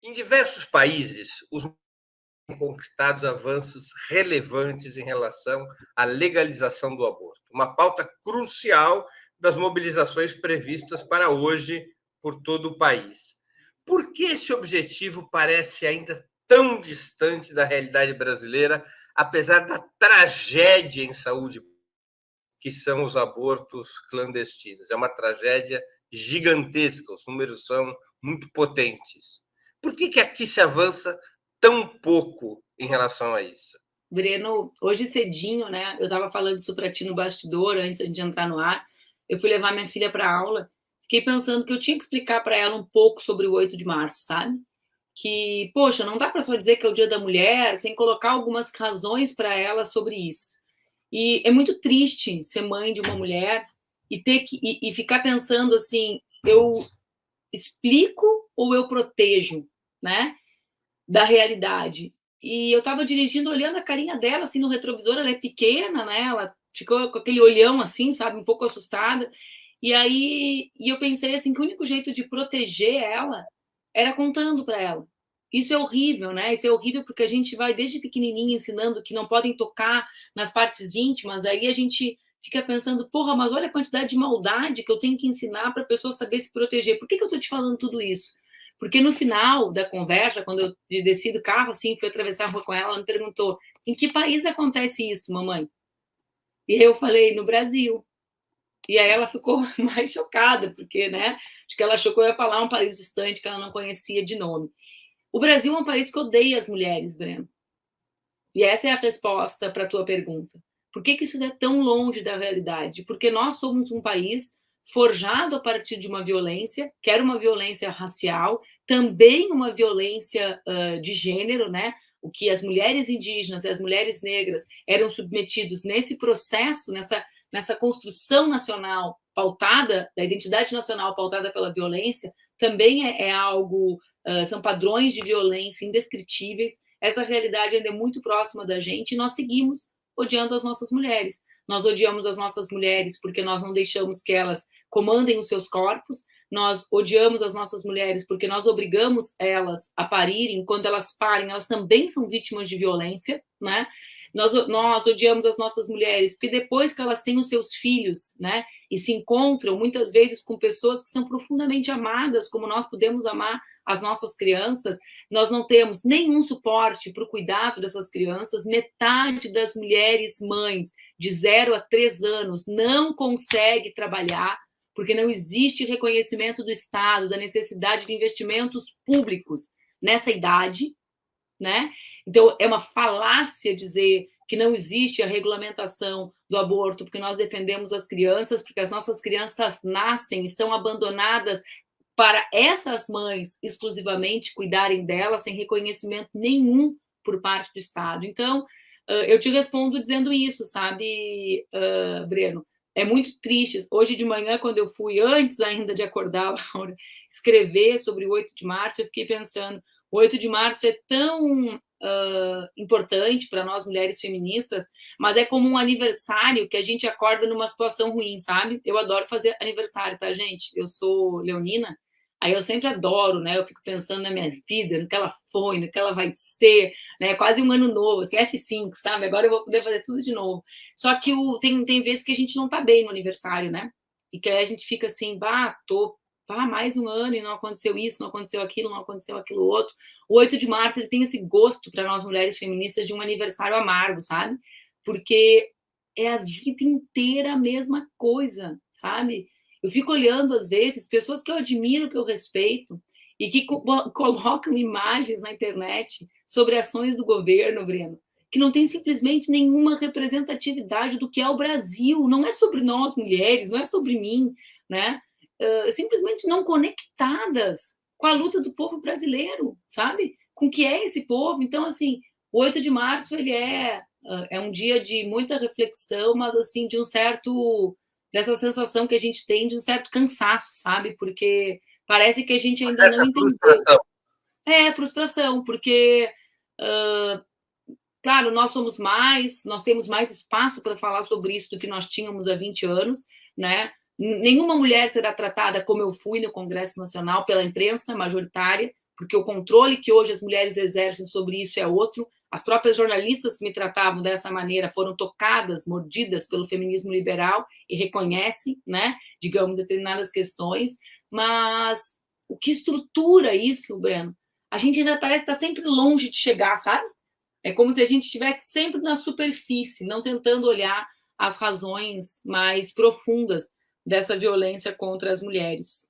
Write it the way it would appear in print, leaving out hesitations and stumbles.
Em diversos países, os conquistados avanços relevantes em relação à legalização do aborto, uma pauta crucial das mobilizações previstas para hoje por todo o país. Por que esse objetivo parece ainda tão distante da realidade brasileira, apesar da tragédia em saúde que são os abortos clandestinos? É uma tragédia gigantesca, os números são muito potentes. Por que aqui se avança tão pouco em relação a isso? Breno, hoje cedinho, né? Eu estava falando isso para ti no bastidor, antes de entrar no ar. Eu fui levar minha filha para aula, fiquei pensando que eu tinha que explicar para ela um pouco sobre o 8 de março, sabe? Que, poxa, não dá para só dizer que é o Dia da Mulher sem colocar algumas razões para ela sobre isso. E é muito triste ser mãe de uma mulher e ter que e ficar pensando assim, eu explico ou eu protejo, né? Da realidade. E eu estava dirigindo, olhando a carinha dela, assim, no retrovisor, ela é pequena, né? Ela ficou com aquele olhão, assim, sabe? Um pouco assustada. E eu pensei, assim, que o único jeito de proteger ela era contando para ela. Isso é horrível, né? Isso é horrível porque a gente vai desde pequenininha ensinando que não podem tocar nas partes íntimas, aí a gente fica pensando, porra, mas olha a quantidade de maldade que eu tenho que ensinar para a pessoa saber se proteger. Por que eu estou te falando tudo isso? Porque no final da conversa, quando eu desci do carro, assim, fui atravessar a rua com ela, ela me perguntou, em que país acontece isso, mamãe? E eu falei, no Brasil. E aí ela ficou mais chocada, porque, né, acho que ela achou que eu ia falar um país distante que ela não conhecia de nome. O Brasil é um país que odeia as mulheres, Breno. E essa é a resposta para a tua pergunta. Por que isso é tão longe da realidade? Porque nós somos um país forjado a partir de uma violência, que era uma violência racial, também uma violência de gênero, né? O que as mulheres indígenas e as mulheres negras eram submetidos nesse processo, nessa construção nacional pautada, da identidade nacional pautada pela violência, também é algo, são padrões de violência indescritíveis. Essa realidade ainda é muito próxima da gente e nós seguimos odiando as nossas mulheres. Nós odiamos as nossas mulheres porque nós não deixamos que elas comandem os seus corpos, nós odiamos as nossas mulheres porque nós obrigamos elas a parirem, quando elas parem, elas também são vítimas de violência, né? Nós odiamos as nossas mulheres porque depois que elas têm os seus filhos, né, e se encontram muitas vezes com pessoas que são profundamente amadas, como nós podemos amar as nossas crianças, nós não temos nenhum suporte para o cuidado dessas crianças. Metade das mulheres mães de 0 a 3 anos não consegue trabalhar porque não existe reconhecimento do Estado da necessidade de investimentos públicos nessa idade, né? Então, é uma falácia dizer que não existe a regulamentação do aborto, porque nós defendemos as crianças, porque as nossas crianças nascem e são abandonadas para essas mães exclusivamente cuidarem delas sem reconhecimento nenhum por parte do Estado. Então, eu te respondo dizendo isso, sabe, Breno? É muito triste. Hoje de manhã, quando eu fui, antes ainda de acordar, Laura, escrever sobre o 8 de março, eu fiquei pensando, o 8 de março é tão importante para nós mulheres feministas, mas é como um aniversário que a gente acorda numa situação ruim, sabe? Eu adoro fazer aniversário, tá, gente? Eu sou leonina, aí eu sempre adoro, né? Eu fico pensando na minha vida, no que ela foi, no que ela vai ser, né? Quase um ano novo, assim, F5, sabe? Agora eu vou poder fazer tudo de novo. Só que tem vezes que a gente não tá bem no aniversário, né? E que aí a gente fica assim, mais um ano e não aconteceu isso, não aconteceu aquilo, não aconteceu aquilo outro. O 8 de março ele tem esse gosto para nós mulheres feministas de um aniversário amargo, sabe? Porque é a vida inteira a mesma coisa, sabe? Eu fico olhando, às vezes, pessoas que eu admiro, que eu respeito, e que colocam imagens na internet sobre ações do governo, Breno, que não tem simplesmente nenhuma representatividade do que é o Brasil. Não é sobre nós, mulheres, não é sobre mim, né? Simplesmente não conectadas com a luta do povo brasileiro, sabe? Com o que é esse povo. Então, assim, o 8 de março ele é um dia de muita reflexão, mas assim de um certo dessa sensação que a gente tem de um certo cansaço, sabe? Porque parece que a gente ainda não entendeu. É frustração, porque claro, nós somos mais, nós temos mais espaço para falar sobre isso do que nós tínhamos há 20 anos, né? Nenhuma mulher será tratada como eu fui no Congresso Nacional pela imprensa majoritária, porque o controle que hoje as mulheres exercem sobre isso é outro. As próprias jornalistas que me tratavam dessa maneira foram tocadas, mordidas pelo feminismo liberal e reconhecem, né, digamos, determinadas questões, mas o que estrutura isso, Breno, a gente ainda parece estar sempre longe de chegar, sabe? É como se a gente estivesse sempre na superfície, não tentando olhar as razões mais profundas dessa violência contra as mulheres.